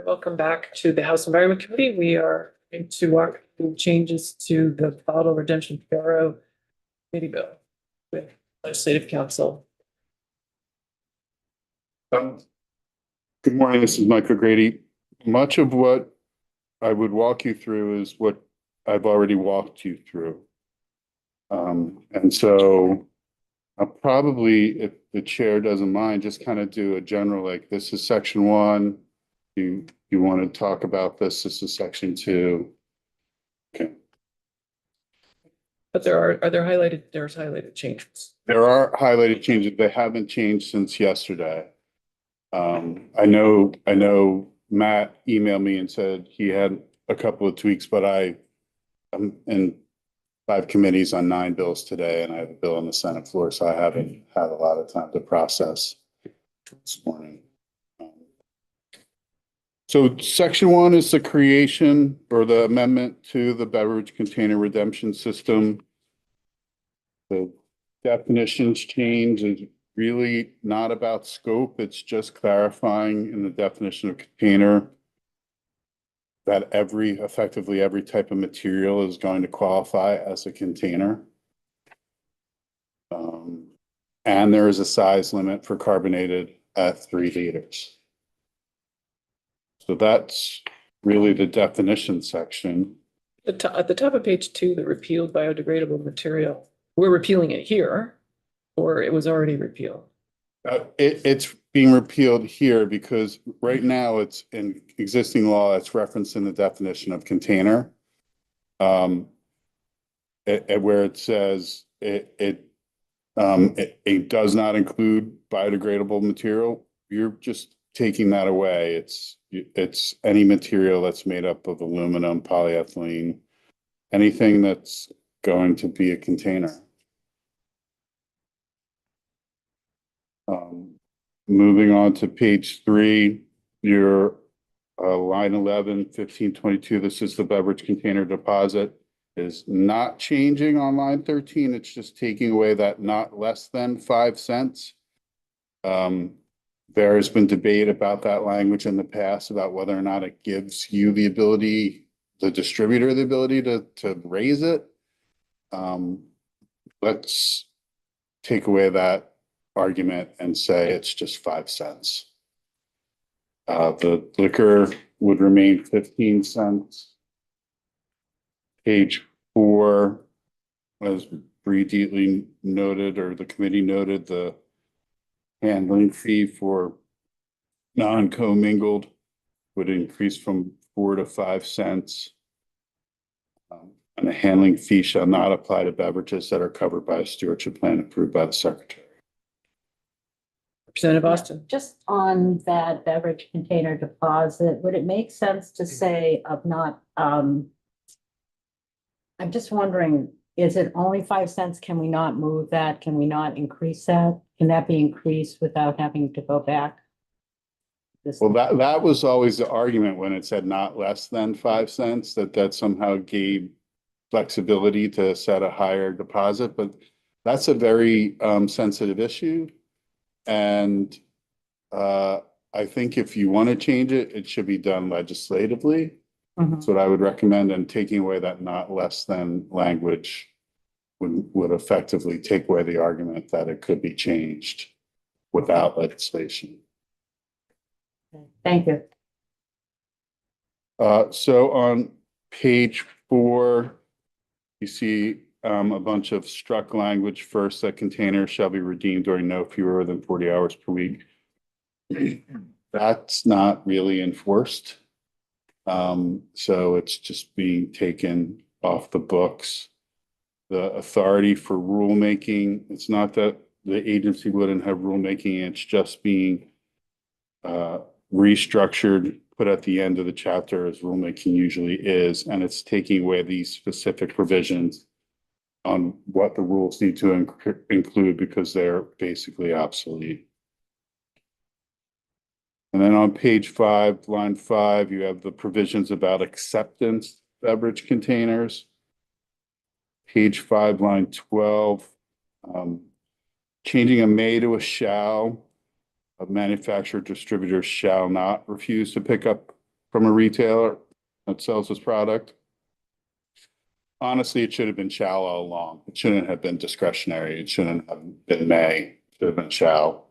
Welcome back to the House Environment Committee. We are going to walk through changes to the Bottle Redemption Bureau Committee Bill with Legislative Council. Good morning, this is Mike O'Grady. Much of what I would walk you through is what I've already walked you through. And so I'll probably, if the chair doesn't mind, just kind of do a general, like, this is section 1. You want to talk about this is section 2. Okay. But there's highlighted changes. There are highlighted changes. They haven't changed since yesterday. I know Matt emailed me and said he had a couple of tweaks, but I'm in 5 committees on 9 bills today, and I have a bill on the Senate floor, so I haven't had a lot of time to process this morning. So section 1 is the creation or the amendment to the beverage container redemption system. The definitions change is really not about scope. It's just clarifying in the definition of container that effectively every type of material is going to qualify as a container. And there is a size limit for carbonated at 3 liters. So that's really the definition section. At the top of page 2, the repealed biodegradable material, we're repealing it here, or it was already repealed? It's being repealed here because right now it's in existing law. It's referenced in the definition of container. Where it says it does not include biodegradable material. You're just taking that away. It's any material that's made up of aluminum, polyethylene, anything that's going to be a container. Moving on to page 3, your line 11, 1522, this is the beverage container deposit, is not changing on line 13. It's just taking away that not less than 5 cents. There has been debate about that language in the past about whether or not it gives you the ability, the distributor, the ability to raise it. Let's take away that argument and say it's just 5 cents. The liquor would remain 15 cents. Page 4, as Bree Deatley noted, or the committee noted, the handling fee for non-commingled would increase from 4 to 5 cents. And the handling fee shall not apply to beverages that are covered by a stewardship plan approved by the secretary. Representative Austin. Just on that beverage container deposit, would it make sense to say of not, I'm just wondering, is it only 5 cents? Can we not move that? Can we not increase that? Can that be increased without having to go back? Well, that was always the argument when it said not less than 5 cents, that somehow gave flexibility to set a higher deposit, but that's a very sensitive issue. And I think if you want to change it, it should be done legislatively. That's what I would recommend, and taking away that not less than language would effectively take away the argument that it could be changed without legislation. Thank you. So on page 4, you see a bunch of struck language. First, that containers shall be redeemed during no fewer than 40 hours per week. That's not really enforced. So it's just being taken off the books. The authority for rulemaking, it's not that the agency wouldn't have rulemaking, it's just being restructured, put at the end of the chapter as rulemaking usually is, and it's taking away these specific provisions on what the rules need to include because they're basically obsolete. And then on page 5, line 5, you have the provisions about acceptance beverage containers. Page 5, line 12, changing a may to a shall. A manufacturer distributor shall not refuse to pick up from a retailer that sells this product. Honestly, it should have been shall all along. It shouldn't have been discretionary. It shouldn't have been may. It should have been shall.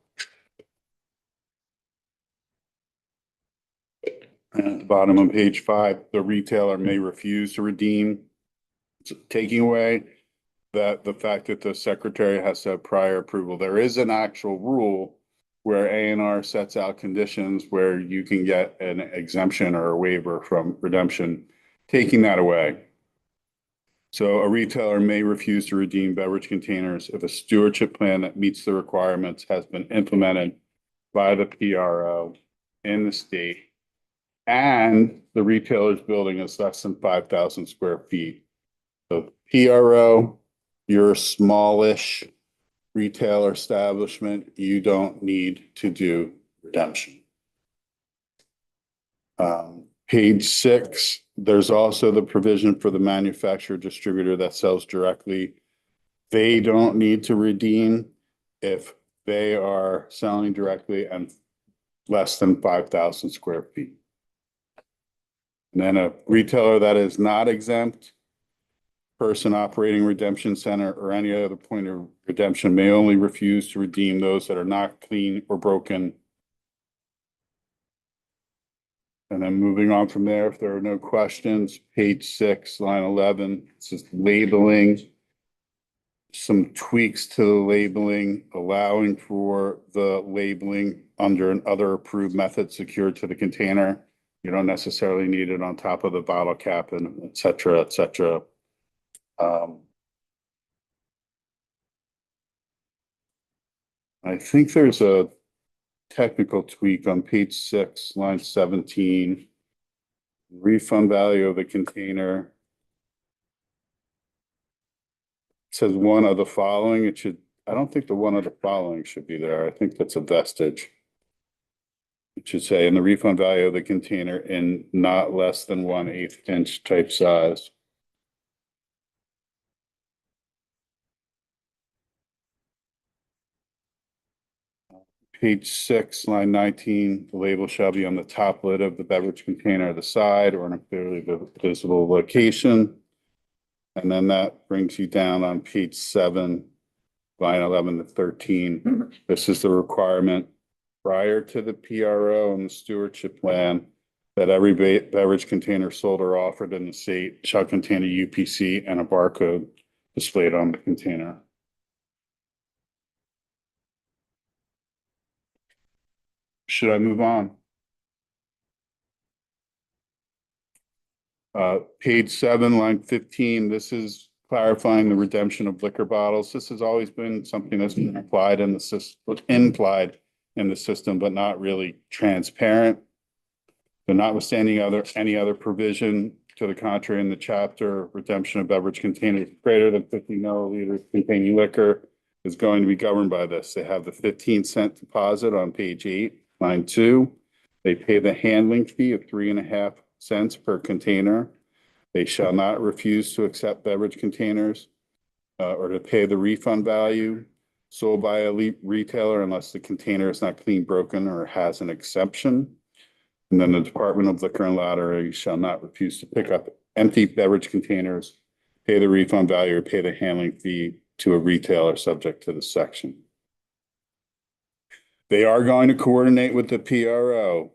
And at the bottom of page 5, the retailer may refuse to redeem, taking away that the fact that the secretary has to have prior approval. There is an actual rule where A&R sets out conditions where you can get an exemption or a waiver from redemption, taking that away. So a retailer may refuse to redeem beverage containers if a stewardship plan that meets the requirements has been implemented by the PRO in the state and the retailer's building is less than 5,000 square feet. So PRO, you're a smallish retailer establishment, you don't need to do redemption. Page 6, there's also the provision for the manufacturer distributor that sells directly. They don't need to redeem if they are selling directly and less than 5,000 square feet. And then a retailer that is not exempt, person operating redemption center or any other point of redemption may only refuse to redeem those that are not clean or broken. And then moving on from there, if there are no questions, page 6, line 11, it's just labeling. Some tweaks to the labeling, allowing for the labeling under an other approved method secured to the container. You don't necessarily need it on top of the bottle cap and et cetera, et cetera. I think there's a technical tweak on page 6, line 17. Refund value of the container. It says one of the following. It should, I don't think the one of the following should be there. I think that's a vestige. It should say in the refund value of the container in not less than 1/8 inch type size. Page 6, line 19, the label shall be on the top lid of the beverage container, the side, or in a clearly visible location. And then that brings you down on page 7, line 11 to 13. This is the requirement prior to the PRO and the stewardship plan that every beverage container sold or offered in the state shall contain a UPC and a barcode displayed on the container. Should I move on? Page 7, line 15, this is clarifying the redemption of liquor bottles. This has always been something that's been applied in the system, implied in the system, but not really transparent. But notwithstanding any other provision to the contrary in the chapter, redemption of beverage containers greater than 50 milliliters containing liquor is going to be governed by this. They have the 15-cent deposit on page 8, line 2. They pay the handling fee of 3.5 cents per container. They shall not refuse to accept beverage containers or to pay the refund value sold by a retailer unless the container is not clean, broken, or has an exception. And then the Department of Liquor and Lottery shall not refuse to pick up empty beverage containers, pay the refund value, or pay the handling fee to a retailer subject to the section. They are going to coordinate with the PRO,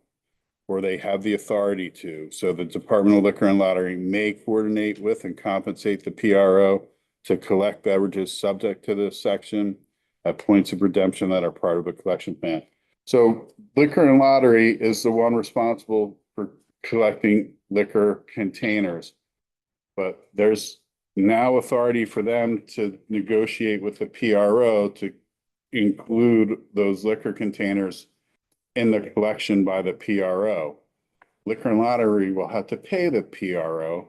or they have the authority to. So the Department of Liquor and Lottery may coordinate with and compensate the PRO to collect beverages subject to this section at points of redemption that are part of the collection plan. So Liquor and Lottery is the one responsible for collecting liquor containers. But there's now authority for them to negotiate with the PRO to include those liquor containers in the collection by the PRO. Liquor and Lottery will have to pay the PRO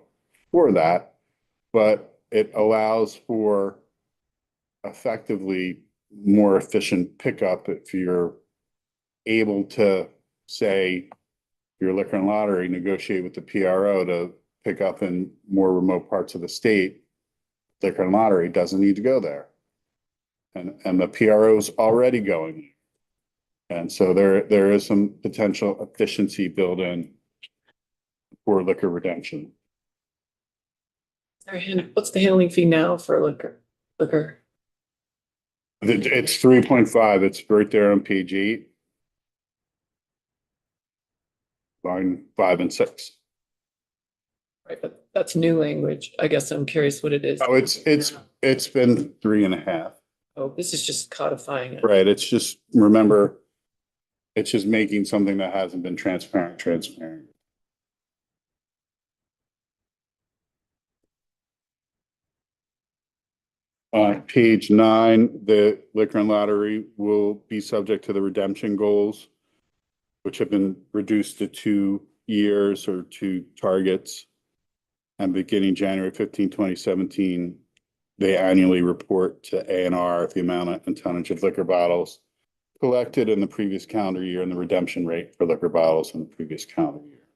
for that, but it allows for effectively more efficient pickup if you're able to say your Liquor and Lottery negotiate with the PRO to pick up in more remote parts of the state. Liquor and Lottery doesn't need to go there. And the PRO is already going. And so there is some potential efficiency built in for liquor redemption. What's the handling fee now for liquor? It's 3.5. It's right there on page 8. Line 5 and 6. Right, but that's new language. I guess I'm curious what it is. Oh, it's been 3.5. Oh, this is just codifying it. Right, it's just, remember, it's just making something that hasn't been transparent. On page 9, the liquor and lottery will be subject to the redemption goals, which have been reduced to 2 years or 2 targets. And beginning January 15, 2017, they annually report to A&R the amount and tonnage of liquor bottles collected in the previous calendar year and the redemption rate for liquor bottles in the previous calendar year.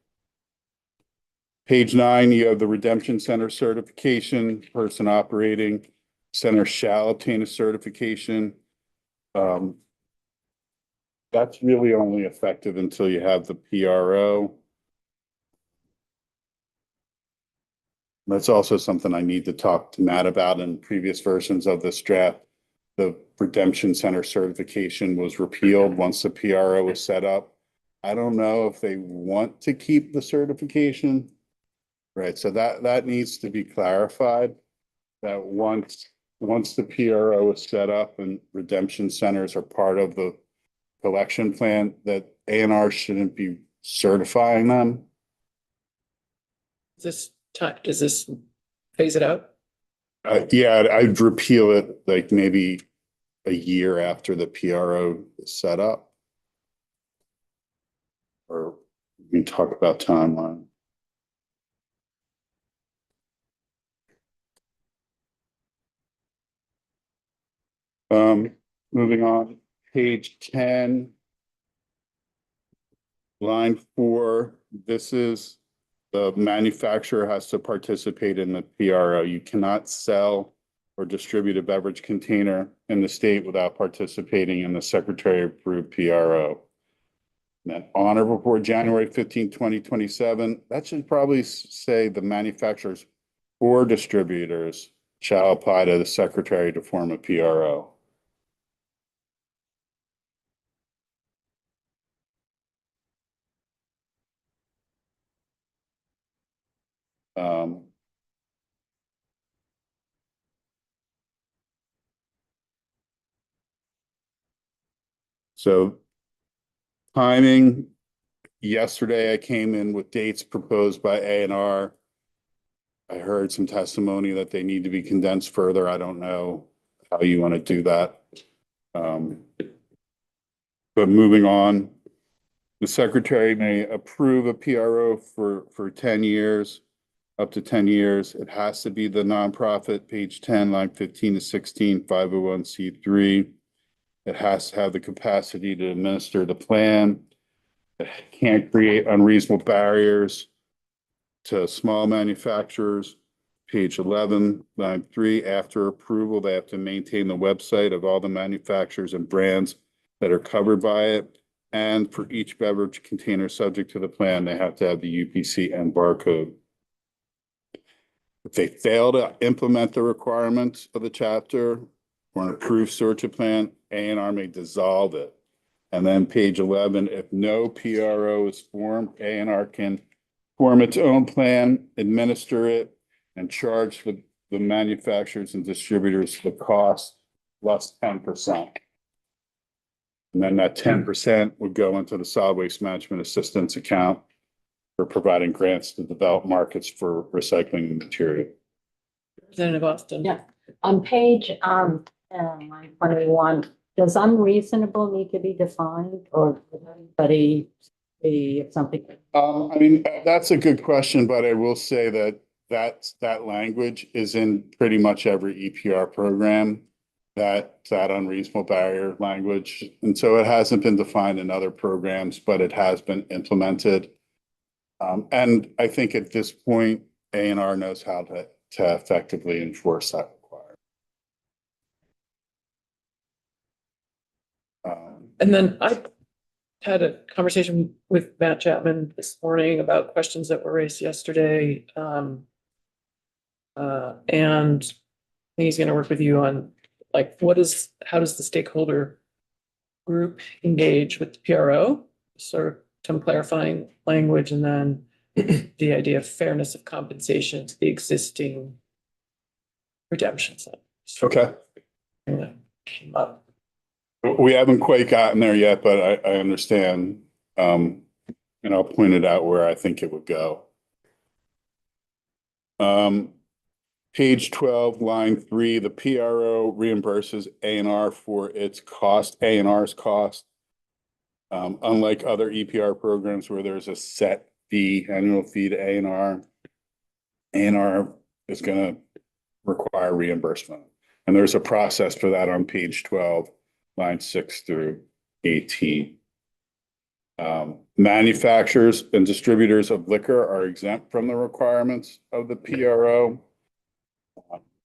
Page 9, you have the redemption center certification. Person operating center shall obtain a certification. That's really only effective until you have the PRO. That's also something I need to talk to Matt about. In previous versions of this draft. The redemption center certification was repealed once the PRO was set up. I don't know if they want to keep the certification. Right, so that needs to be clarified. That once the PRO is set up and redemption centers are part of the collection plan, that A&R shouldn't be certifying them. Does this phase it out? Yeah, I'd repeal it like maybe a year after the PRO is set up. Or we can talk about timeline. Moving on, page 10. Line 4, this is the manufacturer has to participate in the PRO. You cannot sell or distribute a beverage container in the state without participating in the secretary approved PRO. And then on or before January 15, 2027, that should probably say the manufacturers or distributors shall apply to the secretary to form a PRO. So timing, yesterday I came in with dates proposed by A&R. I heard some testimony that they need to be condensed further. I don't know how you want to do that. But moving on, the secretary may approve a PRO for 10 years, up to 10 years. It has to be the nonprofit, page 10, line 15 to 16, 501c3. It has to have the capacity to administer the plan. It can't create unreasonable barriers to small manufacturers. Page 11, line 3, after approval, they have to maintain the website of all the manufacturers and brands that are covered by it. And for each beverage container subject to the plan, they have to have the UPC and barcode. If they fail to implement the requirements of the chapter or an approved search plan, A&R may dissolve it. And then page 11, if no PRO is formed, A&R can form its own plan, administer it, and charge the manufacturers and distributors the cost plus 10%. And then that 10% would go into the solid waste management assistance account for providing grants to develop markets for recycling material. Representative Austin. Yeah. On page, line 21, does unreasonable need to be defined, or does anybody see something? I mean, that's a good question, but I will say that language is in pretty much every EPR program, that unreasonable barrier language. And so it hasn't been defined in other programs, but it has been implemented. And I think at this point, A&R knows how to effectively enforce that requirement. And then I had a conversation with Matt Chapman this morning about questions that were raised yesterday. And he's gonna work with you on, like, how does the stakeholder group engage with the PRO? Sort of some clarifying language, and then the idea of fairness of compensation to the existing redemption centers. Okay. That came up. We haven't quite gotten there yet, but I understand. And I'll point it out where I think it would go. Page 12, line 3, the PRO reimburses A&R for its cost, A&R's cost. Unlike other EPR programs where there's a set fee, annual fee to A&R is going to require reimbursement. And there's a process for that on page 12, line 6 through 18. Manufacturers and distributors of liquor are exempt from the requirements of the PRO.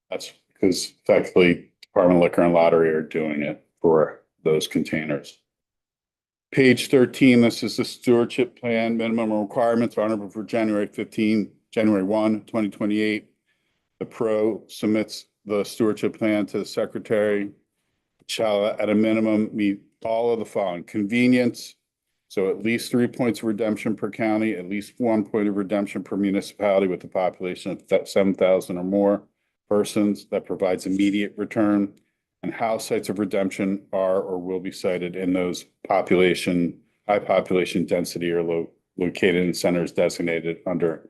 That's because effectively Department of Liquor and Lottery are doing it for those containers. Page 13, this is the stewardship plan minimum requirements honorable for January 1, 2028. The PRO submits the stewardship plan to the secretary. Shall at a minimum meet all of the following: convenience, so at least 3 points of redemption per county, at least 1 point of redemption per municipality with a population of 7,000 or more persons, that provides immediate return, and how sites of redemption are or will be sited in those high population density or located in centers designated under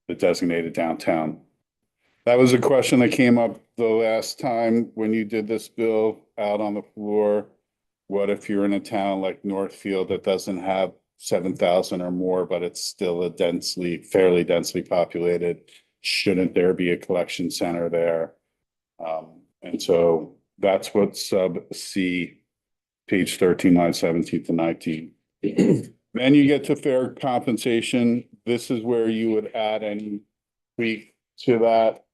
the designated downtown. That was a question that came up the last time when you did this bill out on the floor. What if you're in a town like Northfield that doesn't have 7,000 or more, but it's still a fairly densely populated? Shouldn't there be a collection center there? And so that's what sub C, page 13, line 17 to 19. Then you get to fair compensation. This is where you would add any tweak to that.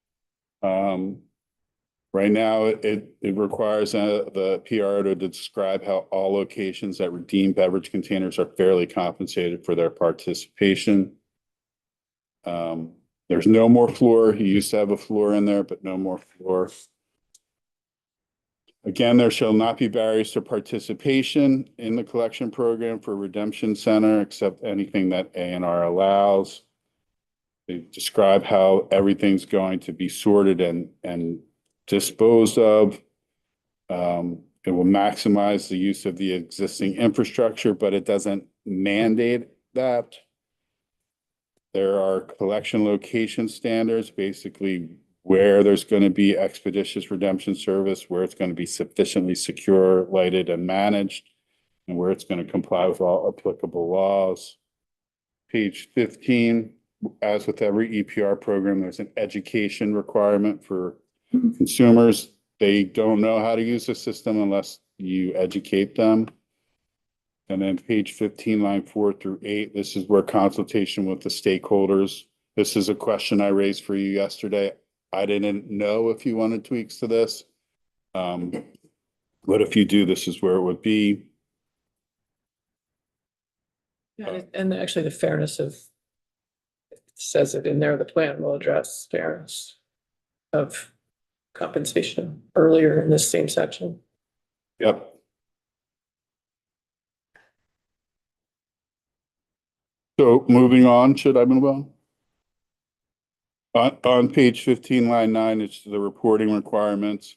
Right now, it requires the PRO to describe how all locations that redeem beverage containers are fairly compensated for their participation. There's no more floor. You used to have a floor in there, but no more floor. Again, there shall not be barriers to participation in the collection program for redemption center, except anything that A&R allows. They describe how everything's going to be sorted and disposed of. It will maximize the use of the existing infrastructure, but it doesn't mandate that. There are collection location standards, basically where there's going to be expeditious redemption service, where it's going to be sufficiently secure, lighted, and managed, and where it's going to comply with all applicable laws. Page 15, as with every EPR program, there's an education requirement for consumers. They don't know how to use the system unless you educate them. And then page 15, line 4 through 8, this is where consultation with the stakeholders. This is a question I raised for you yesterday. I didn't know if you wanted tweaks to this. But if you do, this is where it would be. Yeah, and actually the fairness of, it says it in there, the plan will address fairness of compensation earlier in this same section. Yep. So moving on, should I move on? On page 15, line 9, it's the reporting requirements.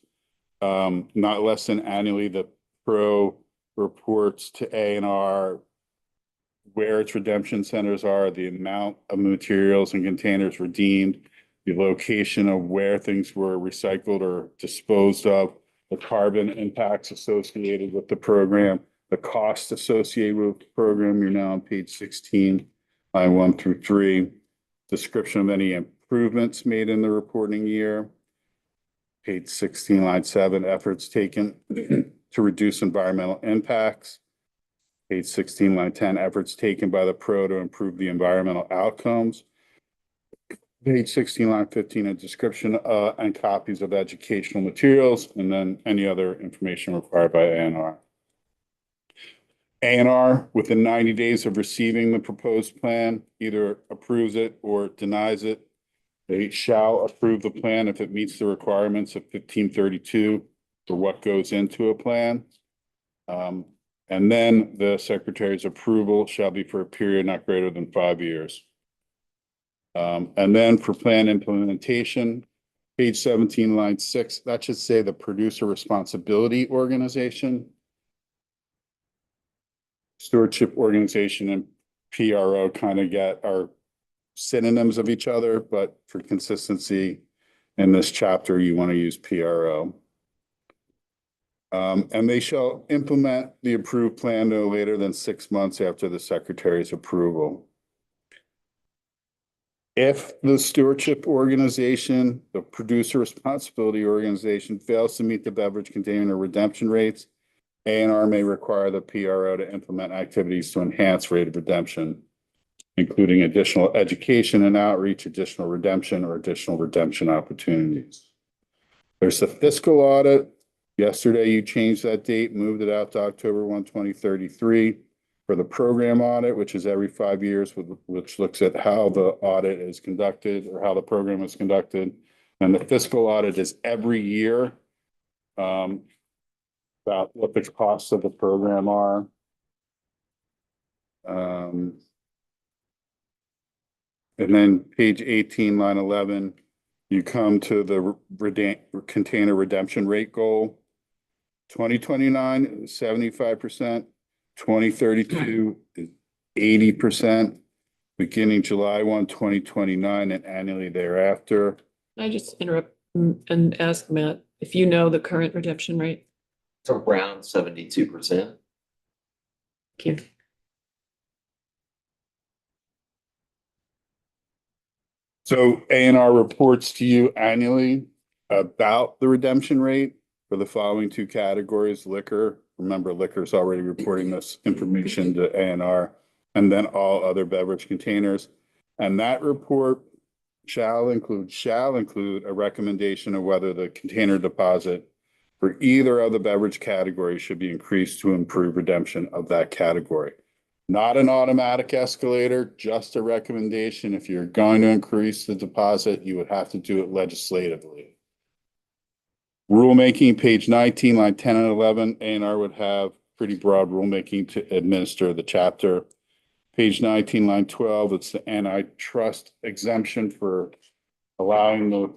Not less than annually, the PRO reports to A&R where its redemption centers are, the amount of materials and containers redeemed, the location of where things were recycled or disposed of, the carbon impacts associated with the program, the cost associated with the program. You're now on page 16, line 1 through 3. Description of any improvements made in the reporting year. Page 16, line 7, efforts taken to reduce environmental impacts. Page 16, line 10, efforts taken by the PRO to improve the environmental outcomes. Page 16, line 15, a description and copies of educational materials, and then any other information required by A&R. A&R within 90 days of receiving the proposed plan, either approves it or denies it. They shall approve the plan if it meets the requirements of 1532 for what goes into a plan. And then the secretary's approval shall be for a period not greater than 5 years. And then for plan implementation, page 17, line 6, that should say the producer responsibility organization. Stewardship organization and PRO kind of are synonyms of each other, but for consistency in this chapter, you want to use PRO. And they shall implement the approved plan no later than 6 months after the secretary's approval. If the stewardship organization, the producer responsibility organization fails to meet the beverage container redemption rates, A&R may require the PRO to implement activities to enhance rate of redemption, including additional education and outreach, additional redemption, or additional redemption opportunities. There's the fiscal audit. Yesterday, you changed that date, moved it out to October 1, 2033 for the program audit, which is every 5 years, which looks at how the audit is conducted or how the program is conducted. And the fiscal audit is every year about what the costs of the program are. And then page 18, line 11, you come to the container redemption rate goal. 2029 is 75%, 2032 is 80%, beginning July 1, 2029, and annually thereafter. Can I just interrupt and ask Matt, if you know the current redemption rate? It's around 72%. Thank you. So A&R reports to you annually about the redemption rate for the following 2 categories: liquor. Remember, liquor is already reporting this information to A&R, and then all other beverage containers. And that report shall include a recommendation of whether the container deposit for either of the beverage categories should be increased to improve redemption of that category. Not an automatic escalator, just a recommendation. If you're going to increase the deposit, you would have to do it legislatively. Rulemaking, page 19, line 10 and 11, A&R would have pretty broad rulemaking to administer the chapter. Page 19, line 12, it's the antitrust exemption for allowing the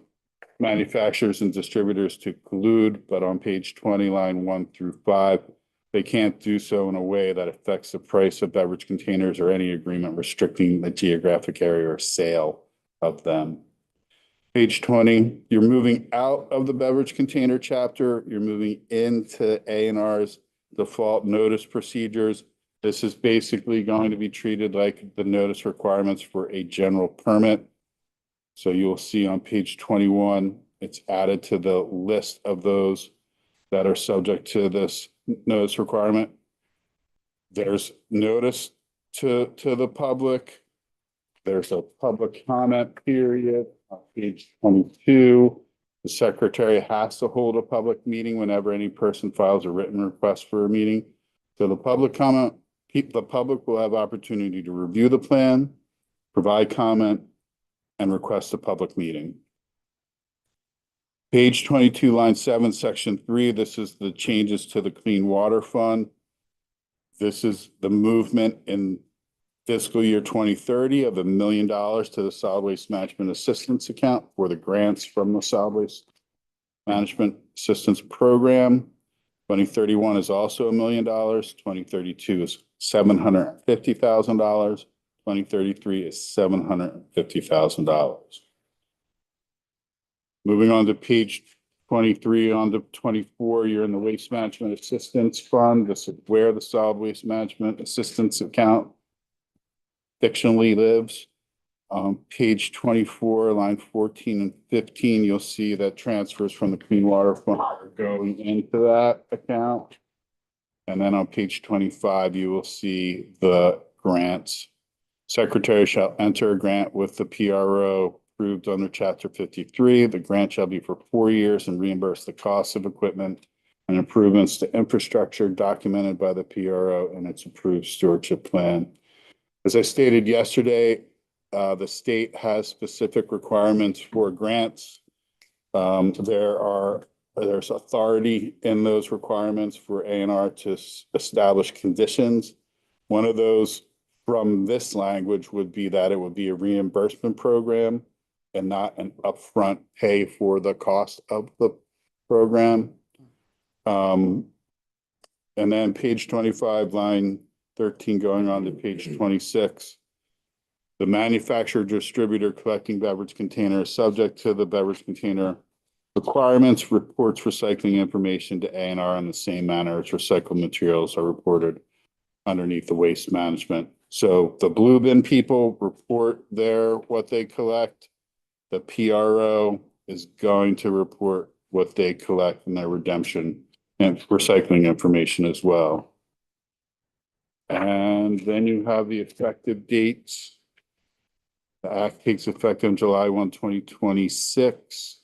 manufacturers and distributors to collude, but on page 20, line 1 through 5, they can't do so in a way that affects the price of beverage containers or any agreement restricting the geographic area or sale of them. Page 20, you're moving out of the beverage container chapter. You're moving into A&R's default notice procedures. This is basically going to be treated like the notice requirements for a general permit. So you'll see on page 21, it's added to the list of those that are subject to this notice requirement. There's notice to the public. There's a public comment period on page 22. The secretary has to hold a public meeting whenever any person files a written request for a meeting. So the public will have opportunity to review the plan, provide comment, and request a public meeting. Page 22, line 7, section 3, this is the changes to the Clean Water Fund. This is the movement in fiscal year 2030 of $1 million to the Solid Waste Management Assistance Account for the grants from the Solid Waste Management Assistance Program. 2031 is also $1 million. 2032 is $750,000. 2033 is $750,000. Moving on to page 23, on to 24, you're in the Waste Management Assistance Fund. This is where the Solid Waste Management Assistance Account fictionally lives. Page 24, line 14 and 15, you'll see that transfers from the Clean Water Fund are going into that account. And then on page 25, you will see the grants. Secretary shall enter a grant with the PRO approved under Chapter 53. The grant shall be for 4 years and reimburse the cost of equipment and improvements to infrastructure documented by the PRO and its approved stewardship plan. As I stated yesterday, the state has specific requirements for grants. There's authority in those requirements for A&R to establish conditions. One of those from this language would be that it would be a reimbursement program and not an upfront pay for the cost of the program. And then page 25, line 13, going on to page 26. The manufacturer, distributor collecting beverage container is subject to the beverage container requirements, reports recycling information to A&R in the same manner as recycled materials are reported underneath the waste management. So the blue bin people report what they collect. The PRO is going to report what they collect in their redemption and recycling information as well. And then you have the effective dates. The act takes effect on July 1, 2026.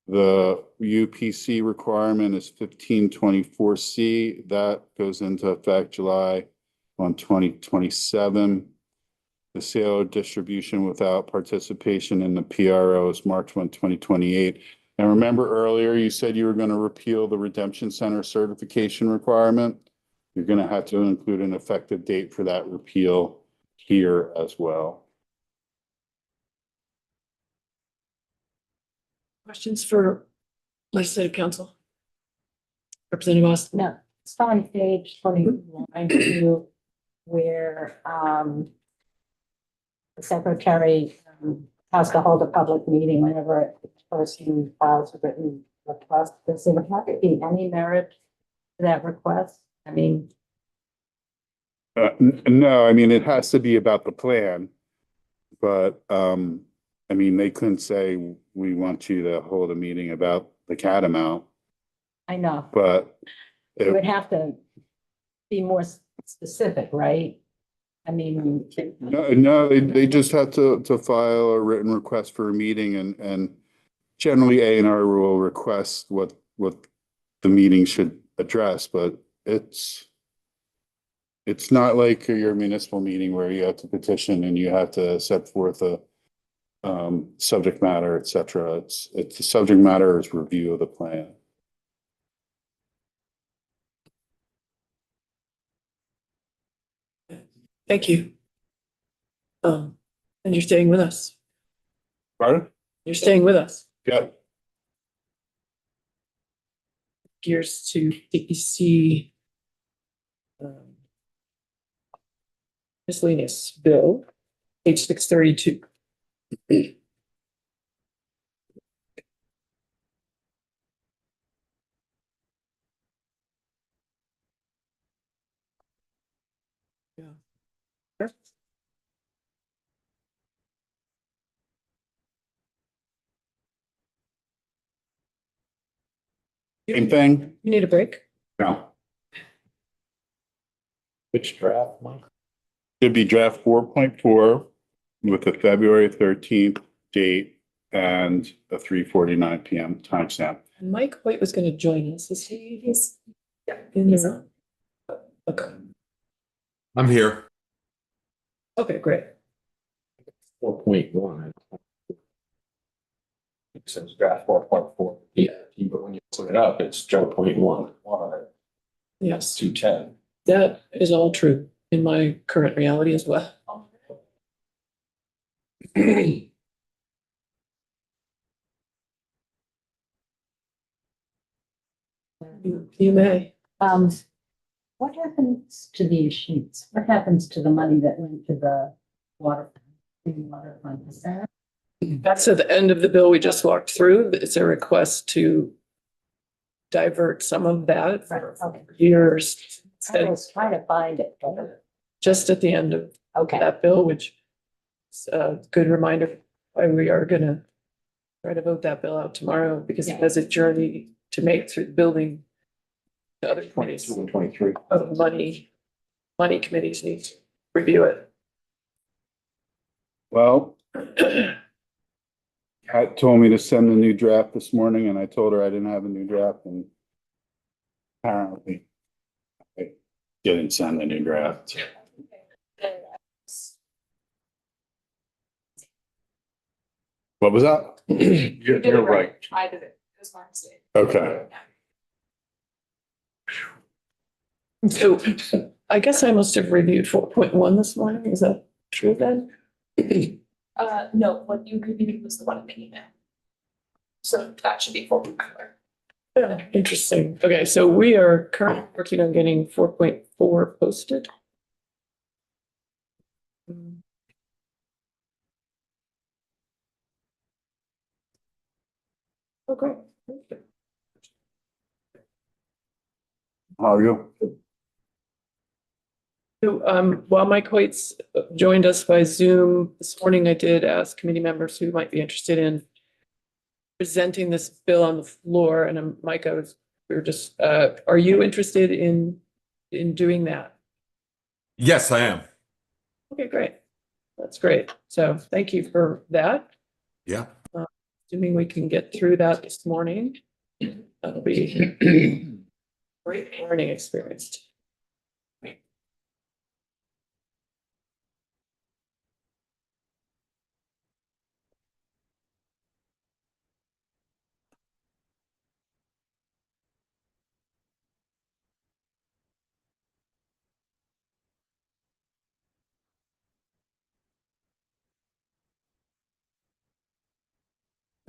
The UPC requirement is 1524C. That goes into effect July 1, 2027. The sale or distribution without participation in the PRO is March 1, 2028. And remember earlier, you said you were going to repeal the Redemption Center certification requirement. You're going to have to include an effective date for that repeal here as well. Questions for legislative council? Representative Austin? No, it's on page 21, where, the secretary, has to hold a public meeting whenever a person files a written request. Does there have to be any merit to that request? I mean, No, I mean, it has to be about the plan, but, I mean, they couldn't say, we want you to hold a meeting about the catamount, I know, but it would have to be more specific, right? I mean, no, they just have to file a written request for a meeting and generally A&R will request what the meeting should address, but it's not like your municipal meeting where you have to petition and you have to set forth a subject matter, et cetera. It's the subject matter is review of the plan. Thank you. And you're staying with us. Pardon? You're staying with us. Yeah. Gears to DEC. Miscellaneous bill, page 632. Yeah. Sure. Same thing? You need a break? No. Which draft, Mike? Should be draft 4.4 with a February 13th date and a 3:49 PM timestamp. Mike White was going to join us. Is he? He's in there. Okay. I'm here. Okay, great. 4.1. It says draft 4.4. Yeah, but when you put it up, it's 0.1. Yes, 210. that is all true in my current reality as well. You may. what happens to these sheets? What happens to the money that went to the water fund? Is that? That's at the end of the bill we just walked through. It's a request to divert some of that for Okay. years. I was trying to find it, but, Just at the end of okay, that bill, which is a good reminder why we are gonna try to vote that bill out tomorrow, because it has a journey to make through the building. The other 22 20s and 23. of money committees need to review it. Well, Kat told me to send the new draft this morning and I told her I didn't have a new draft and apparently. I didn't send a new draft. What was that? You're right. I did it. It was my mistake. Okay. So I guess I must have reviewed 4.1 this morning. Is that true then? No, what you reviewed was the one in the email. So that should be 4.4. Yeah, interesting. Okay, so we are currently working on getting 4.4 posted. Okay. How are you? So, while Mike Hoyt's joined us by Zoom this morning, I did ask committee members who might be interested in presenting this bill on the floor, and Mike, we were just, are you interested in doing that? Yes, I am. Okay, great. That's great. So thank you for that. Yeah. Assuming we can get through that this morning, that'll be a great learning experience.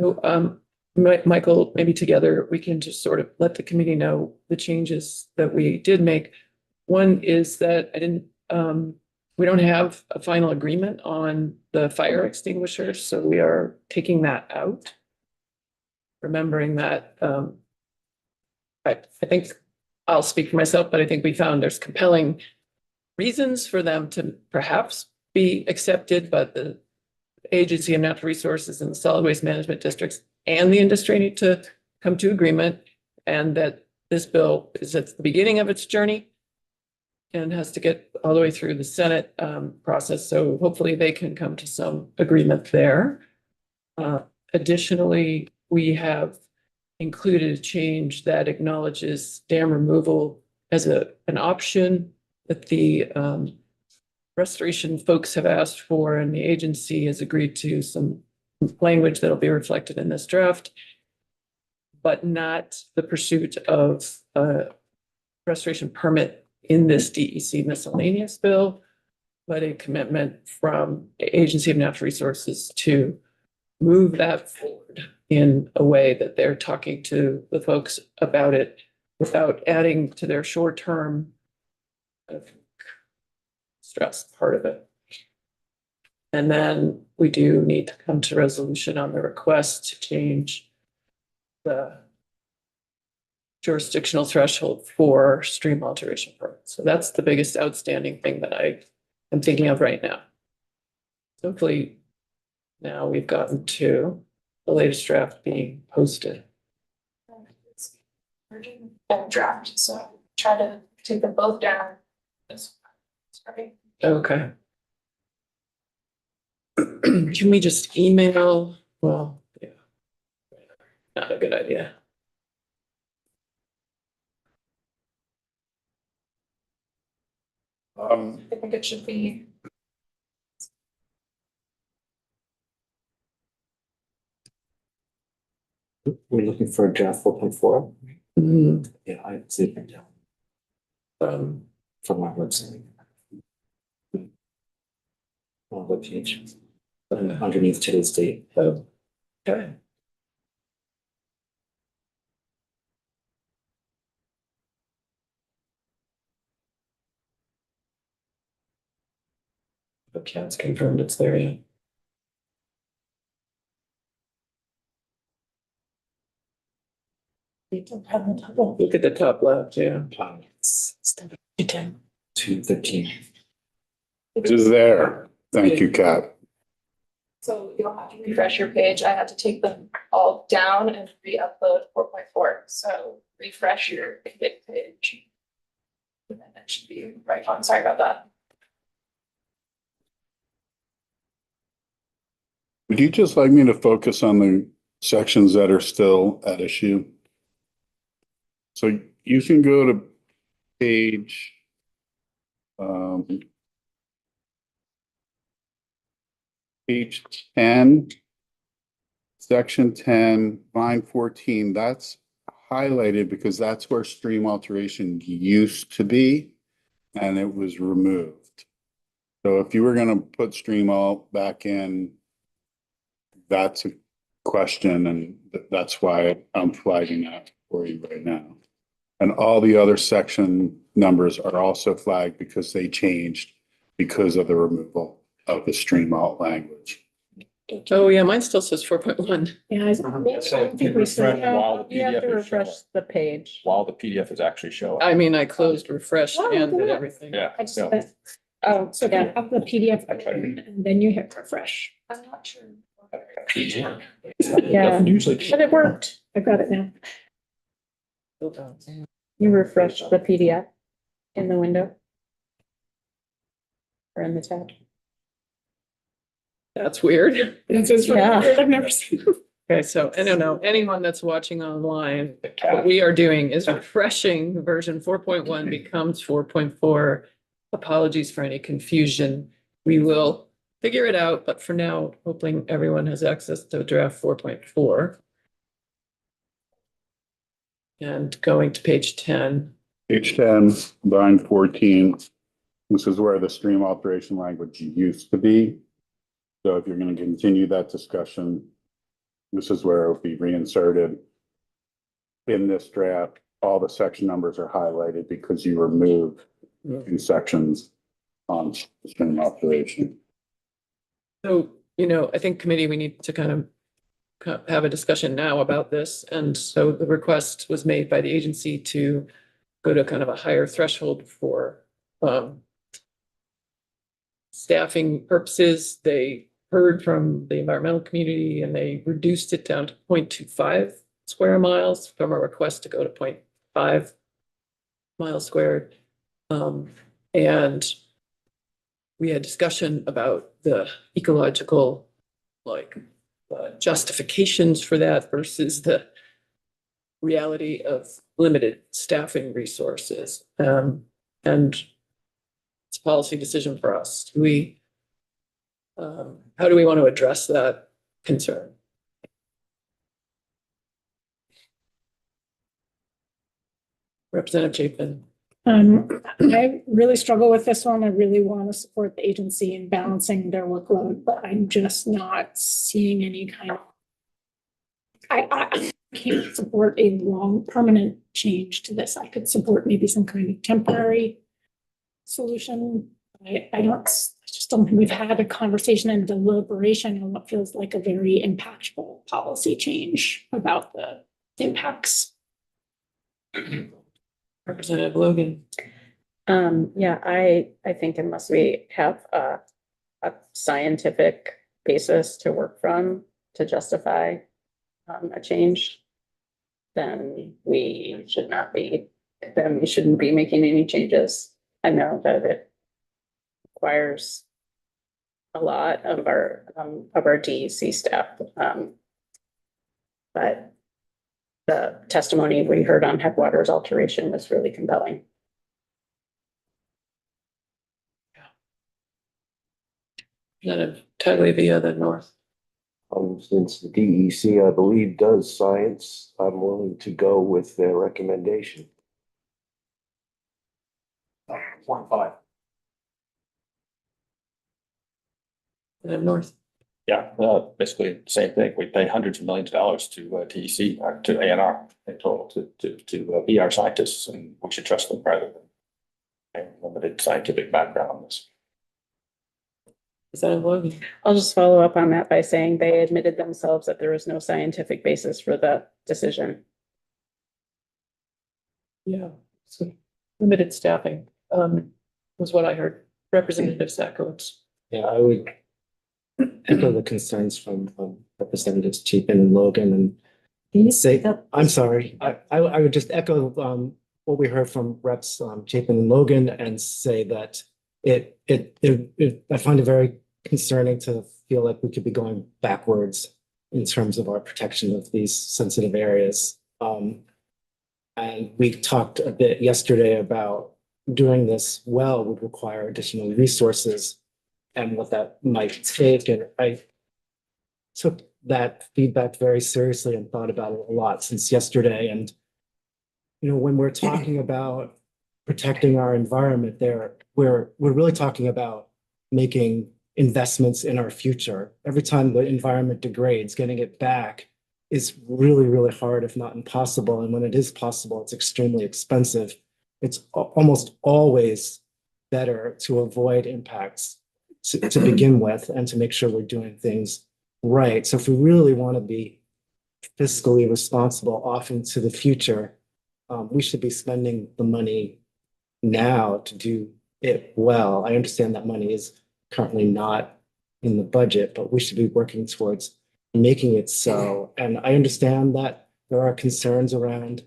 So, Michael, maybe together we can just sort of let the committee know the changes that we did make. One is that we don't have a final agreement on the fire extinguishers, so we are taking that out. Remembering that, I think I'll speak for myself, but I think we found there's compelling reasons for them to perhaps be accepted, but the Agency of Natural Resources and the solid waste management districts and the industry need to come to agreement, and that this bill is at the beginning of its journey and has to get all the way through the Senate process. So hopefully they can come to some agreement there. Additionally, we have included a change that acknowledges dam removal as an option that the restoration folks have asked for, and the agency has agreed to some language that'll be reflected in this draft, but not the pursuit of a restoration permit in this DEC miscellaneous bill, but a commitment from the Agency of Natural Resources to move that forward in a way that they're talking to the folks about it without adding to their short-term stress part of it. And then we do need to come to resolution on the request to change the jurisdictional threshold for stream alteration permits. So that's the biggest outstanding thing that I am thinking of right now. So hopefully now we've gotten to the latest draft being posted. It's urgent and draft, so try to take them both down. Sorry. Okay. Can we just email? Well, yeah. Not a good idea. I think it should be. We're looking for a draft 4.4. Mhm. Yeah, I see it down from our website. On the page, underneath today's date. So, okay. Okay, it's confirmed it's there, yeah. Look at the top left, yeah. It's Okay. 2:13. It is there. Thank you, Kat. So you'll have to refresh your page. I had to take them all down and re-upload 4.4. So refresh your commit page. And then it should be right on. Sorry about that. Would you just like me to focus on the sections that are still at issue? So you can go to page. Page 10. Section 10, line 14, that's highlighted because that's where stream alteration used to be. And it was removed. So if you were gonna put stream alt back in, that's a question, and that's why I'm flagging that for you right now. And all the other section numbers are also flagged because they changed because of the removal of the stream alt language. Oh, yeah, mine still says 4.1. Yeah, I So don't think we still refresh while the you have PDF to is refresh showing. the page. While the PDF is actually showing. I mean, I closed, refreshed, Oh, and did good. everything. Yeah. I just, yeah. oh, so Yeah. you have the PDF open and then you hit refresh. I'm not sure. Easier. Yeah. Usually. But it worked. I got it now. You refresh the PDF in the window. Or in the tab. That's weird. This is Yeah. weird. I've never seen. Okay, so I don't know, anyone that's watching online, The what cat. we are doing is refreshing version 4.1 becomes 4.4. Apologies for any confusion. We will figure it out, but for now, hoping everyone has access to draft 4.4. And going to page 10. Page 10, line 14, this is where the stream alteration language used to be. So if you're going to continue that discussion, this is where it will be reinserted. In this draft, all the section numbers are highlighted because you removed two sections on stream alteration. So, I think committee, we need to kind of have a discussion now about this. And so the request was made by the agency to go to kind of a higher threshold for staffing purposes. They heard from the environmental community and they reduced it down to 0.25 square miles from a request to go to 0.5 miles squared. And we had discussion about the ecological, justifications for that versus the reality of limited staffing resources. And it's a policy decision for us. How do we want to address that concern? Representative Chapin. I really struggle with this one. I really want to support the agency in balancing their workload, but I'm just not seeing any kind of. I can't support a long permanent change to this. I could support maybe some kind of temporary solution. I just don't think we've had a conversation and deliberation on what feels like a very impactful policy change about the impacts. Representative Logan. Yeah, I think unless we have a scientific basis to work from to justify a change, then we shouldn't be making any changes. I know that it requires a lot of our DEC staff. But the testimony we heard on headwaters alteration was really compelling. Representative Tagliavia, the North. Since the DEC, I believe, does science, I'm willing to go with their recommendation. 0.5. Representative North. Yeah, basically the same thing. We pay hundreds of millions of dollars to TEC, to ANR in total to be our scientists, and we should trust them rather than having limited scientific background on this. Representative Logan. I'll just follow up on that by saying they admitted themselves that there was no scientific basis for the decision. Yeah, so limited staffing, was what I heard. Representative Sakowicz. Yeah, I would echo the concerns from Representatives Chapin and Logan and say, I'm sorry, I would just echo what we heard from Reps Chapin and Logan and say that I find it very concerning to feel like we could be going backwards in terms of our protection of these sensitive areas. And we talked a bit yesterday about doing this well would require additional resources and what that might take. And I took that feedback very seriously and thought about it a lot since yesterday. And, when we're talking about protecting our environment there, we're really talking about making investments in our future. Every time the environment degrades, getting it back is really, really hard, if not impossible. And when it is possible, it's extremely expensive. It's almost always better to avoid impacts to begin with and to make sure we're doing things right. So if we really want to be fiscally responsible off into the future, we should be spending the money now to do it well. I understand that money is currently not in the budget, but we should be working towards making it so. And I understand that there are concerns around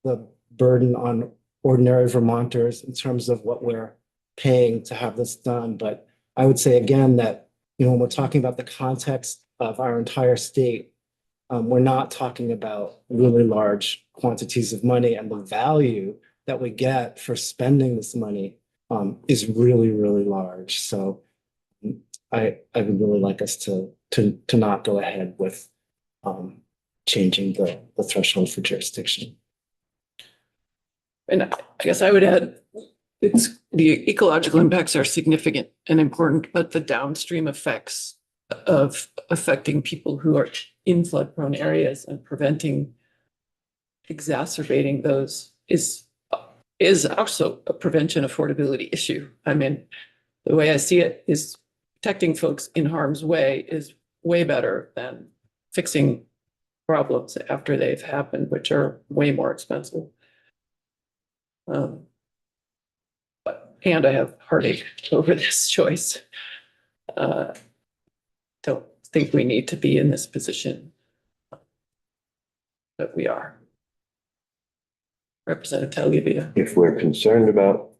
the burden on ordinary Vermonters in terms of what we're paying to have this done. But I would say again that, when we're talking about the context of our entire state, we're not talking about really large quantities of money, and the value that we get for spending this money is really, really large. So I would really like us to not go ahead with changing the threshold for jurisdiction. And I guess I would add, the ecological impacts are significant and important, but the downstream effects of affecting people who are in flood prone areas and exacerbating those is also a prevention affordability issue. I mean, the way I see it is protecting folks in harm's way is way better than fixing problems after they've happened, which are way more expensive. And I have heartache over this choice. Don't think we need to be in this position, but we are. Representative Talavia. If we're concerned about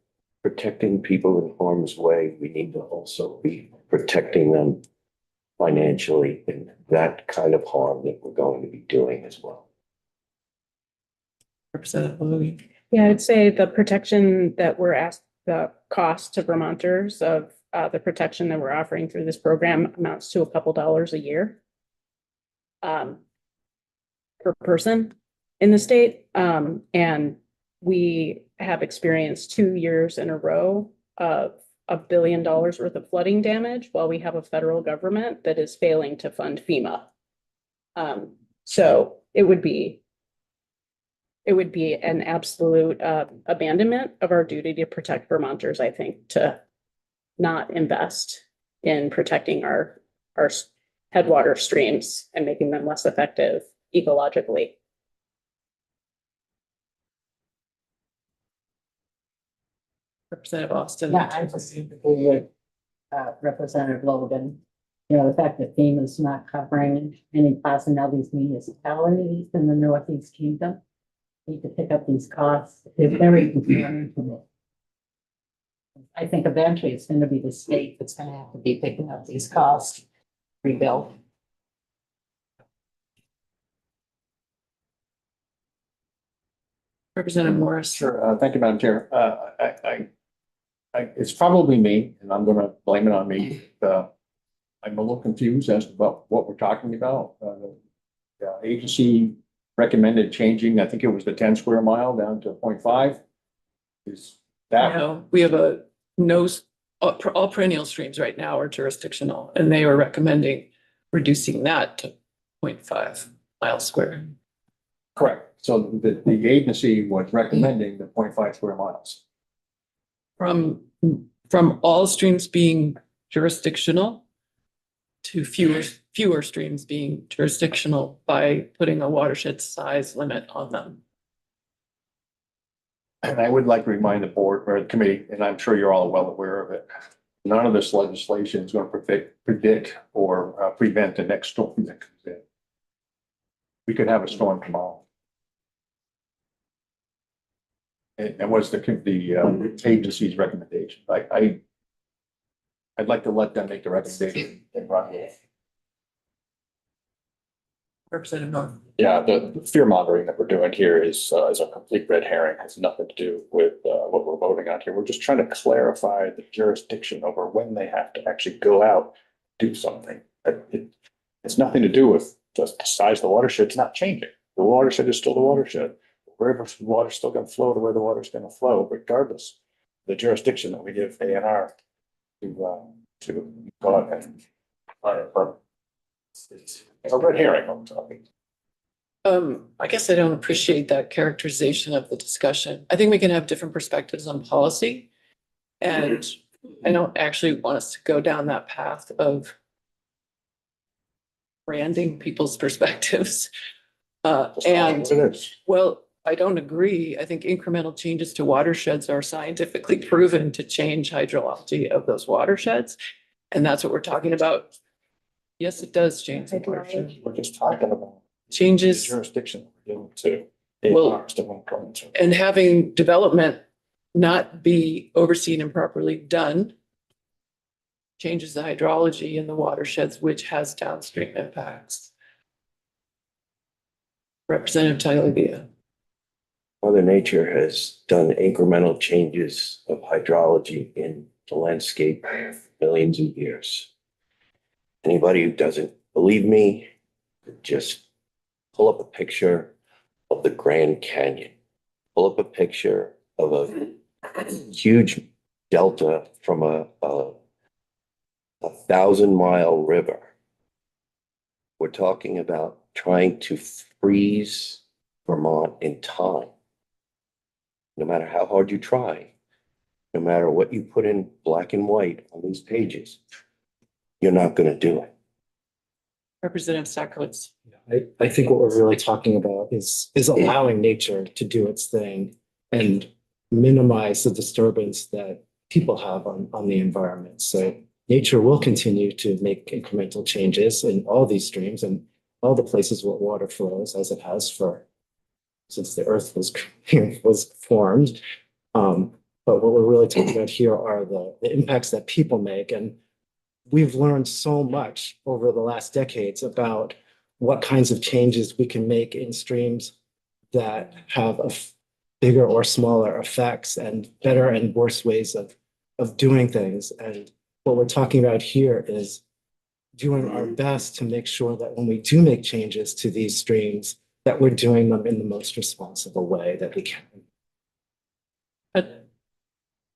protecting people in harm's way, we need to also be protecting them financially in that kind of harm that we're going to be doing as well. Representative Louie. Yeah, I'd say the protection that we're asked, the cost to Vermonters of the protection that we're offering through this program amounts to a couple dollars a year per person in the state. And we have experienced 2 years in a row of $1 billion worth of flooding damage while we have a federal government that is failing to fund FEMA. So it would be an absolute abandonment of our duty to protect Vermonters, I think, to not invest in protecting our headwater streams and making them less effective ecologically. Representative Austin. Yeah, I just agree with Representative Logan. The fact that FEMA is not covering any costs, and now these municipalities in the Northeast Kingdom need to pick up these costs. They're very concerning to me. I think eventually it's going to be the state that's going to have to be picking up these costs, rebuild. Representative Morris. Sure. Thank you, Madam Chair. It's probably me, and I'm gonna blame it on me. I'm a little confused as to what we're talking about. The agency recommended changing, I think it was the 10 square mile down to 0.5. Is that? No, we have all perennial streams right now are jurisdictional, and they were recommending reducing that to 0.5 miles square. Correct. So the agency was recommending the 0.5 square miles. From all streams being jurisdictional to fewer streams being jurisdictional by putting a watershed size limit on them. And I would like to remind the board or the committee, and I'm sure you're all well aware of it, none of this legislation is going to predict or prevent the next storm that comes in. We could have a storm tomorrow. And what's the agency's recommendation? I'd like to let them make the recommendation and run with it. Representative North. Yeah, the fear mongering that we're doing here is a complete red herring, has nothing to do with what we're voting on here. We're just trying to clarify the jurisdiction over when they have to actually go out, do something. It's nothing to do with just the size of the watershed. It's not changing. The watershed is still the watershed. Wherever the water's still gonna flow to where the water's gonna flow, regardless. The jurisdiction that we give ANR to go out and fire a permit. It's a red herring, I'm talking. I guess I don't appreciate that characterization of the discussion. I think we can have different perspectives on policy. And I don't actually want us to go down that path of branding people's perspectives. And It is. well, I don't agree. I think incremental changes to watersheds are scientifically proven to change hydrology of those watersheds. And that's what we're talking about. Yes, it does change the watershed. We're just talking about the Changes jurisdiction that we're giving to Well- ANRs that won't come into. and having development not be overseen and properly done changes the hydrology in the watersheds, which has downstream impacts. Representative Tagliavia. Mother Nature has done incremental changes of hydrology in the landscape for millions of years. Anybody who doesn't believe me, just pull up a picture of the Grand Canyon. Pull up a picture of a huge delta from a 1,000-mile river. We're talking about trying to freeze Vermont in time. No matter how hard you try, no matter what you put in black and white on these pages, you're not going to do it. Representative Sakowitz. I think what we're really talking about is allowing nature to do its thing and minimize the disturbance that people have on the environment. So nature will continue to make incremental changes in all these streams and all the places where water flows, as it has since the earth was formed. But what we're really talking about here are the impacts that people make. And we've learned so much over the last decades about what kinds of changes we can make in streams that have bigger or smaller effects and better and worse ways of doing things. And what we're talking about here is doing our best to make sure that when we do make changes to these streams, that we're doing them in the most responsible way that we can.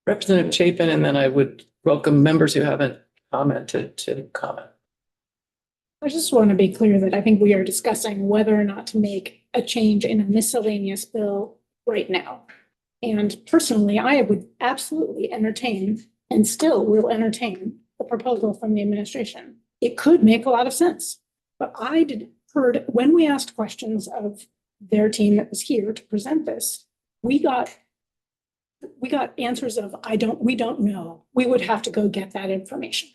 Representative Chapin, and then I would welcome members who haven't commented to comment. I just want to be clear that I think we are discussing whether or not to make a change in a miscellaneous bill right now. And personally, I would absolutely entertain and still will entertain the proposal from the administration. It could make a lot of sense, but I heard when we asked questions of their team that was here to present this, we got answers of, we don't know. We would have to go get that information.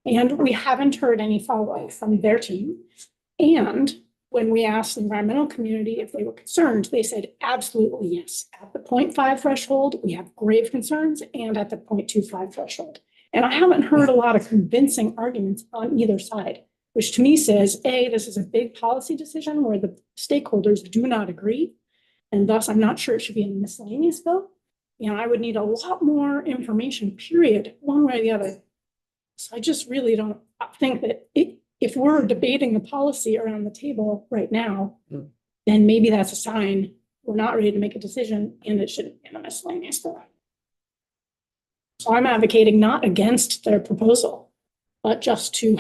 And we haven't heard any follow-up from their team. And when we asked the environmental community if they were concerned, they said, absolutely yes. At the 0.5 threshold, we have grave concerns, and at the 0.25 threshold. And I haven't heard a lot of convincing arguments on either side, which to me says, A, this is a big policy decision where the stakeholders do not agree. And thus, I'm not sure it should be in a miscellaneous bill. You know, I would need a lot more information, period, one way or the other. So I just really don't think that if we're debating the policy around the table right now, then maybe that's a sign we're not ready to make a decision and it shouldn't be in a miscellaneous bill. So I'm advocating not against their proposal, but just to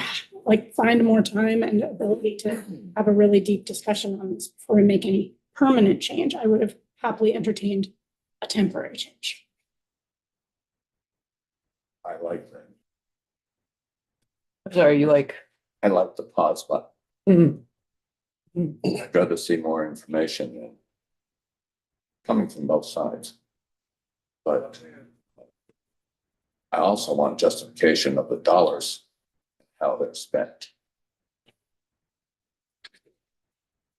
find more time and ability to have a really deep discussion on this before we make any permanent change. I would have happily entertained a temporary change. I like that. I'm sorry, you like? I like the pause button. Mhm. I'd rather see more information coming from both sides. But I also want justification of the dollars, how they're spent.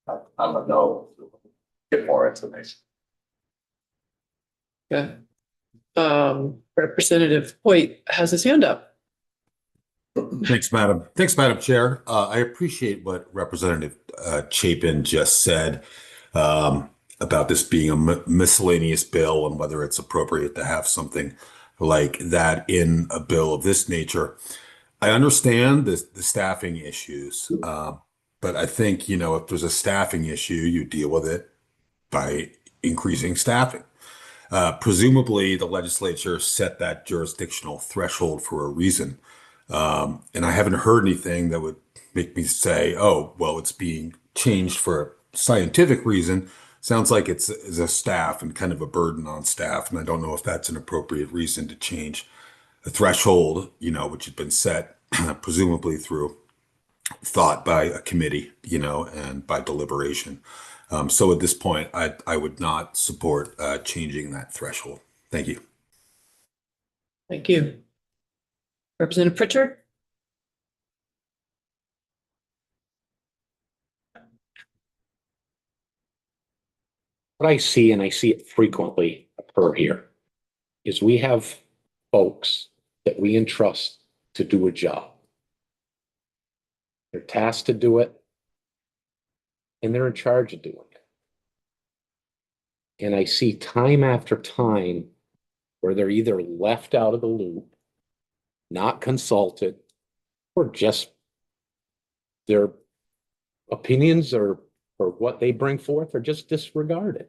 I'm a no, get more information. Okay. Representative Hoyt has his hand up. Thanks, Madam. Thanks, Madam Chair. I appreciate what Representative Chapin just said about this being a miscellaneous bill and whether it's appropriate to have something like that in a bill of this nature. I understand the staffing issues, but I think, you know, if there's a staffing issue, you deal with it by increasing staffing. Presumably, the legislature set that jurisdictional threshold for a reason. And I haven't heard anything that would make me say, oh, well, it's being changed for a scientific reason. Sounds like it's a staff and kind of a burden on staff. And I don't know if that's an appropriate reason to change the threshold, you know, which has been set presumably through thought by a committee, you know, and by deliberation. So at this point, I would not support changing that threshold. Thank you. Thank you. Representative Pritchard? What I see, and I see it frequently occur here, is we have folks that we entrust to do a job. They're tasked to do it, and they're in charge of doing it. And I see time after time where they're either left out of the loop, not consulted, or just their opinions or what they bring forth are just disregarded.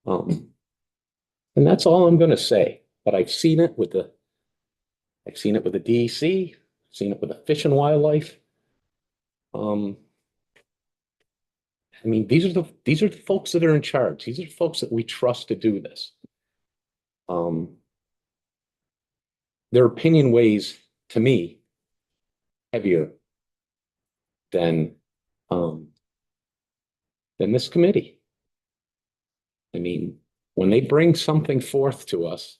And that's all I'm going to say. But I've seen it with the DEC, seen it with the Fish and Wildlife. I mean, these are the folks that are in charge. These are the folks that we trust to do this. Their opinion weighs, to me, heavier than this committee. I mean, when they bring something forth to us,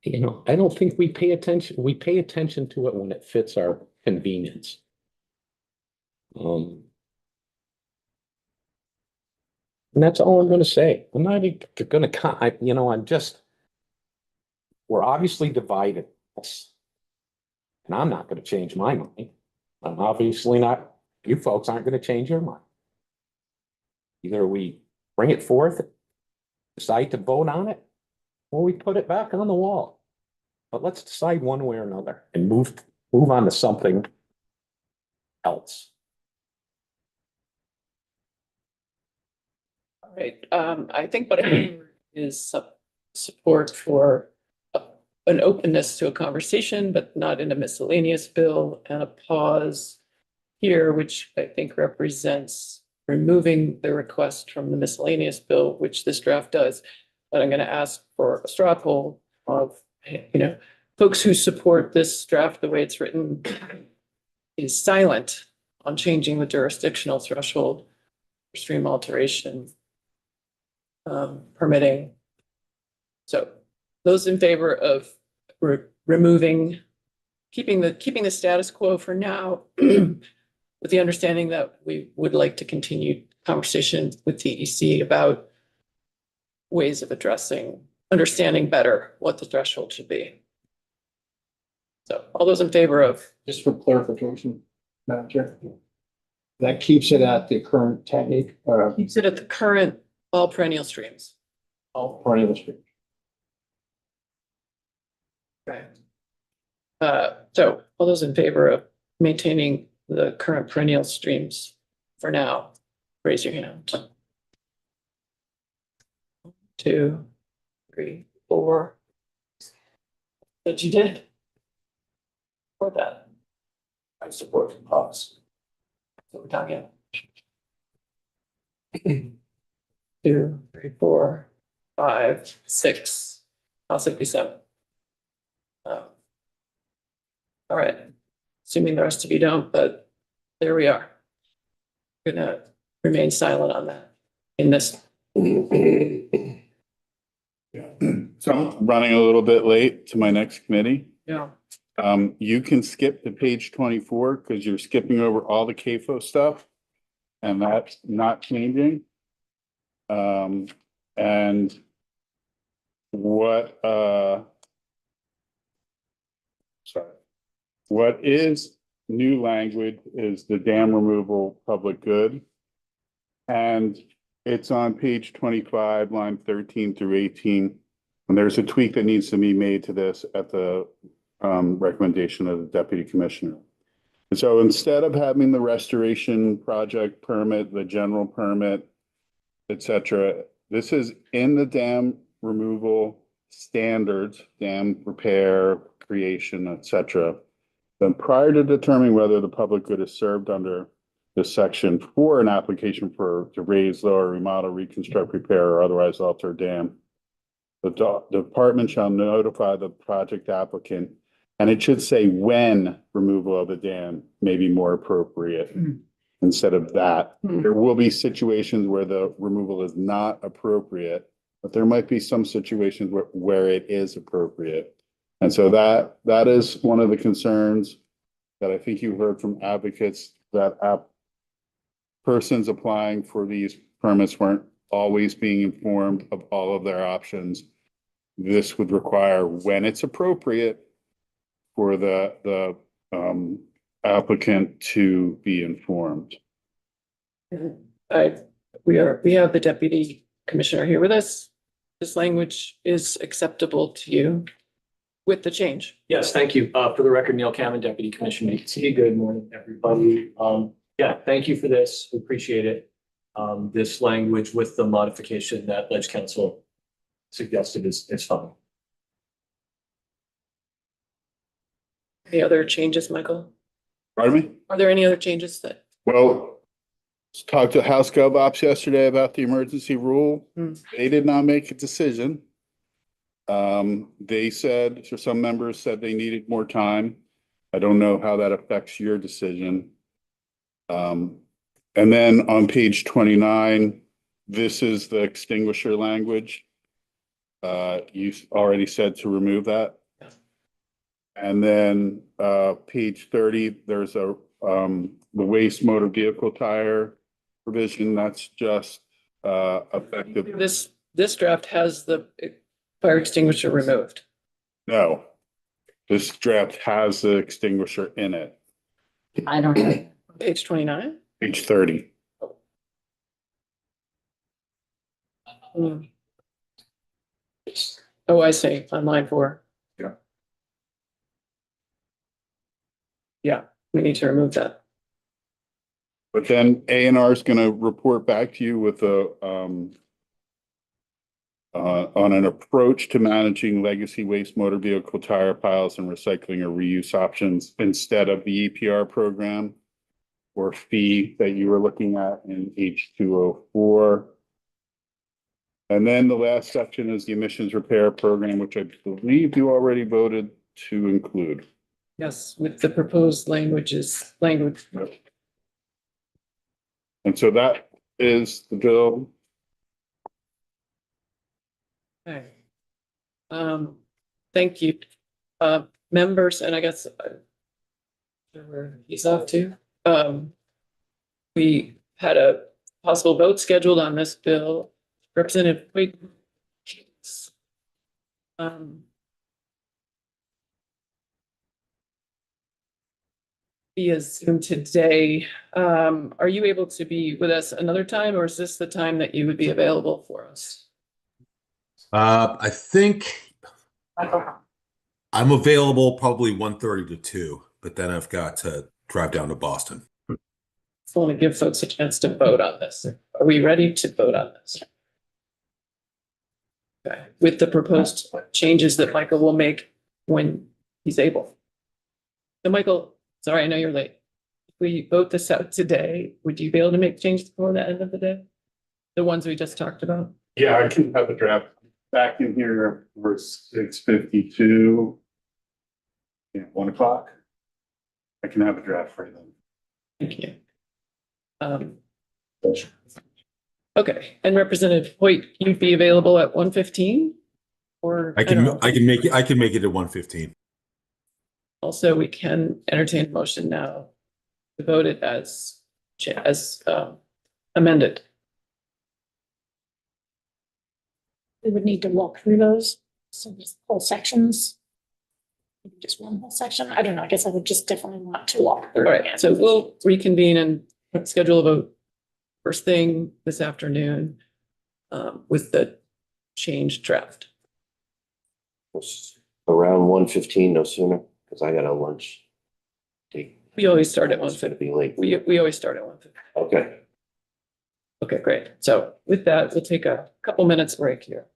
you know, I don't think we pay attention. We pay attention to it when it fits our convenience. And that's all I'm going to say. I'm not even going to, you know, we're obviously divided. And I'm not going to change my mind. I'm obviously not, you folks aren't going to change your mind. Either we bring it forth, decide to vote on it, or we put it back on the wall. But let's decide one way or another and move on to something else. All right. I think what I heard is support for an openness to a conversation, but not in a miscellaneous bill, and a pause here, which I think represents removing the request from the miscellaneous bill, which this draft does. But I'm going to ask for a straw poll of, you know, folks who support this draft the way it's written is silent on changing the jurisdictional threshold for stream alteration permitting. So those in favor of removing, keeping the status quo for now, with the understanding that we would like to continue conversation with DEC about ways of understanding better what the threshold should be. So all those in favor of. Just for clarification, Madam Chair, that keeps it at the current technique, Keeps it at the current all perennial streams. all perennial stream. Okay. So all those in favor of maintaining the current perennial streams for now, raise your hand. 1, 2, 3, 4. That you did. For that. I support the pause. So we're talking. 2, 3, 4, 5, 6. I'll say 7. All right. Assuming the rest of you don't, but there we are. We're gonna remain silent on that in this. So I'm running a little bit late to my next committee. Yeah. You can skip to page 24 because you're skipping over all the CAFO stuff. And that's not changing. And what is new language is the dam removal public good. And it's on page 25, line 13 through 18. And there's a tweak that needs to be made to this at the recommendation of the deputy commissioner. And so instead of having the restoration project permit, the general permit, et cetera, this is in the dam removal standards, dam repair, creation, et cetera. Then prior to determining whether the public good is served under this section for an application to raise, lower, remodel, reconstruct, repair, or otherwise alter a dam, the department shall notify the project applicant, and it should say when removal of the dam may be more appropriate. Instead of that, there will be situations where the removal is not appropriate, but there might be some situations where it is appropriate. And so that is one of the concerns that I think you heard from advocates, that persons applying for these permits weren't always being informed of all of their options. This would require, when it's appropriate, for the applicant to be informed. We have the deputy commissioner here with us. This language is acceptable to you with the change? Yes, thank you. For the record, Neil Cameron, Deputy Commissioner ETC. Good morning, everybody. Yeah, thank you for this. We appreciate it. This language with the modification that Ledge Council suggested is fine. Any other changes, Michael? Pardon me? Are there any other changes that? Well, talked to House Gov Ops yesterday about the emergency rule. They did not make a decision. They said, so some members said they needed more time. I don't know how that affects your decision. And then on page 29, this is the extinguisher language. You already said to remove that. And then page 30, there's the waste motor vehicle tire provision. That's just effective. This draft has the fire extinguisher removed. No, this draft has the extinguisher in it. I don't know. Page 29? Page 30. Oh, I see, on line 4. Yeah. Yeah, we need to remove that. But then A&R is going to report back to you with a on an approach to managing legacy waste motor vehicle tire piles and recycling or reuse options instead of the EPR program or fee that you were looking at in H204. And then the last section is the emissions repair program, which I believe you already voted to include. Yes, with the proposed language. And so that is the bill. Okay. Thank you. Members, and I guess where he's off to. We had a possible vote scheduled on this bill. Representative Wade. Via Zoom today. Are you able to be with us another time, or is this the time that you would be available for us? I think I'm available probably 1:30 to 2, but then I've got to drive down to Boston. I want to give folks a chance to vote on this. Are we ready to vote on this? Okay, with the proposed changes that Michael will make when he's able. So Michael, sorry, I know you're late. If we vote this out today, would you be able to make changes before the end of the day? The ones we just talked about? Yeah, I can have a draft back in here for 6:52. Yeah, 1 o'clock. I can have a draft for you then. Thank you. Okay, and Representative Hoyt, you'd be available at 1:15? Or I can make it at 1:15. Also, we can entertain a motion now to vote it as amended. We would need to walk through those, so just whole sections. just one whole section. I don't know. I guess I would just definitely want to walk All through. right, so we'll reconvene and schedule a vote first thing this afternoon with the changed draft. Around 1:15, no sooner, because I got a lunch date. We always start at It's gonna 1:50. be late. We always start at 1:50. Okay. Okay, great. So with that, we'll take a couple minutes break here.